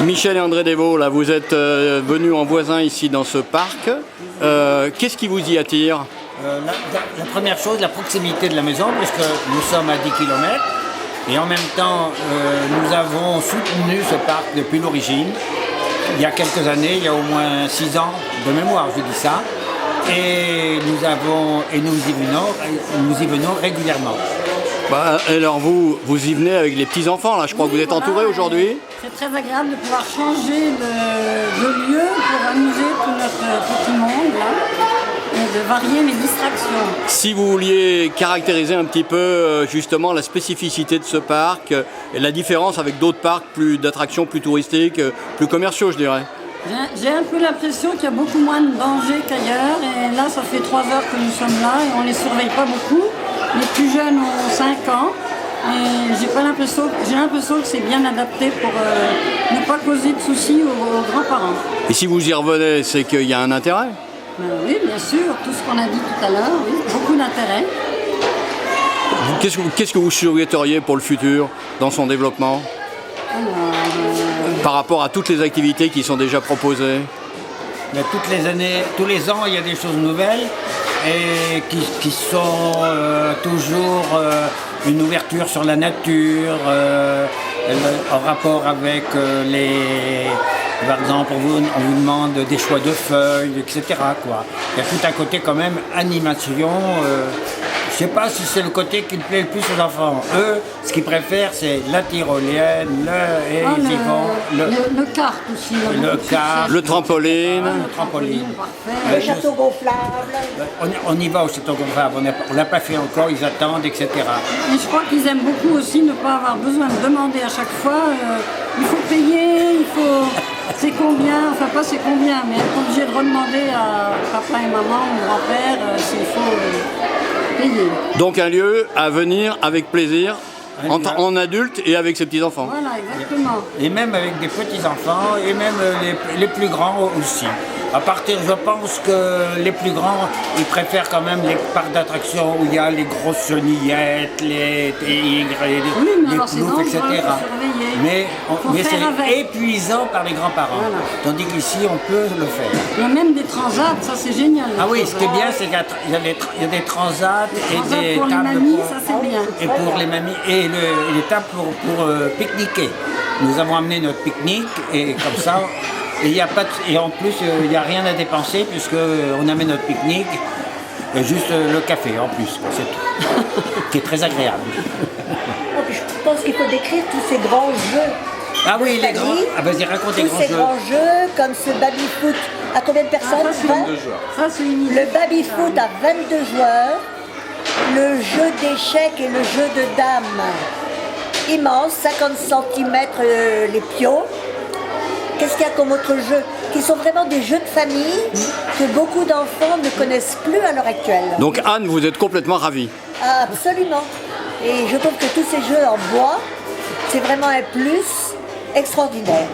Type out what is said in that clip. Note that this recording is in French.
Michel et André Desvaux, là, vous êtes venus en voisin ici dans ce parc. Qu'est-ce qui vous y attire? La première chose, la proximité de la maison, puisque nous sommes à 10 km. Et en même temps, nous avons soutenu ce parc depuis l'origine. Il y a quelques années, il y a au moins 6 ans de mémoire, je dis ça. Et nous y venons régulièrement. Bah, alors vous y venez avec les petits-enfants, là, je crois que vous êtes entourés aujourd'hui. C'est très agréable de pouvoir changer de lieu pour amuser tout notre petit monde, là, et de varier les distractions. Si vous vouliez caractériser un petit peu justement la spécificité de ce parc et la différence avec d'autres parcs d'attractions plus touristiques, plus commerciaux, je dirais. J'ai un peu l'impression qu'il y a beaucoup moins de danger qu'ailleurs, et là ça fait 3 heures que nous sommes là et on ne les surveille pas beaucoup. Les plus jeunes ont 5 ans et j'ai l'impression que c'est bien adapté pour ne pas causer de soucis aux grands-parents. Et si vous y revenez, c'est qu'il y a un intérêt? Ben oui, bien sûr, tout ce qu'on a dit tout à l'heure, oui, beaucoup d'intérêt. Qu'est-ce que vous souhaiteriez pour le futur dans son développement? Par rapport à toutes les activités qui sont déjà proposées? Mais toutes les années, tous les ans, il y a des choses nouvelles et qui sont toujours une ouverture sur la nature, en rapport avec par exemple, on vous demande des choix de feuilles, etc. quoi. Il y a tout un côté quand même animation. Je ne sais pas si c'est le côté qui plaît le plus aux enfants. Eux, ce qu'ils préfèrent, c'est la tyrolienne, le kart aussi. Le trampoline. Le trampoline. Le château gonflable. On y va au château gonflable. On ne l'a pas fait encore, ils attendent, etc. Et je crois qu'ils aiment beaucoup aussi ne pas avoir besoin de demander à chaque fois. Il faut payer, il faut... C'est combien, enfin pas c'est combien, mais être obligé de redemander à papa et maman ou grand-père s'il faut payer. Donc un lieu à venir avec plaisir, en adulte et avec ses petits-enfants. Voilà, exactement. Et même avec des petits-enfants, et même les plus grands aussi. À partir, je pense que les plus grands, ils préfèrent quand même les parcs d'attractions où il y a les grosses chenillettes, les tigres, les ploufs, etc. Mais c'est épuisant par les grands-parents. Voilà. Tandis qu'ici, on peut le faire. Il y a même des transats, ça c'est génial. Ah oui, ce qui est bien, c'est qu'il y a des transats et des pour tables les mamies, ça c'est bien. Et pour les mamies, et les tables pour pique-niquer. Nous avons amené notre pique-nique et comme ça... Et en plus, il n'y a rien à dépenser puisqu'on amène notre pique-nique et juste le café en plus, c'est tout. Qui est très agréable. Je pense qu'il faut décrire tous ces grands jeux. Ah oui, les grands. Ah vas-y, raconte les grands jeux. Tous ces grands jeux comme ce baby-foot. À combien de personnes? 22 joueurs. Ça, c'est une idée. Le baby-foot à 22 joueurs. Le jeu d'échecs et le jeu de dames. Immense, 50 cm les piots. Qu'est-ce qu'il y a comme autre jeu qui sont vraiment des jeux de famille que beaucoup d'enfants ne connaissent plus à l'heure actuelle. Donc Anne, vous êtes complètement ravie? Absolument. Et je trouve que tous ces jeux en bois, c'est vraiment un plus extraordinaire.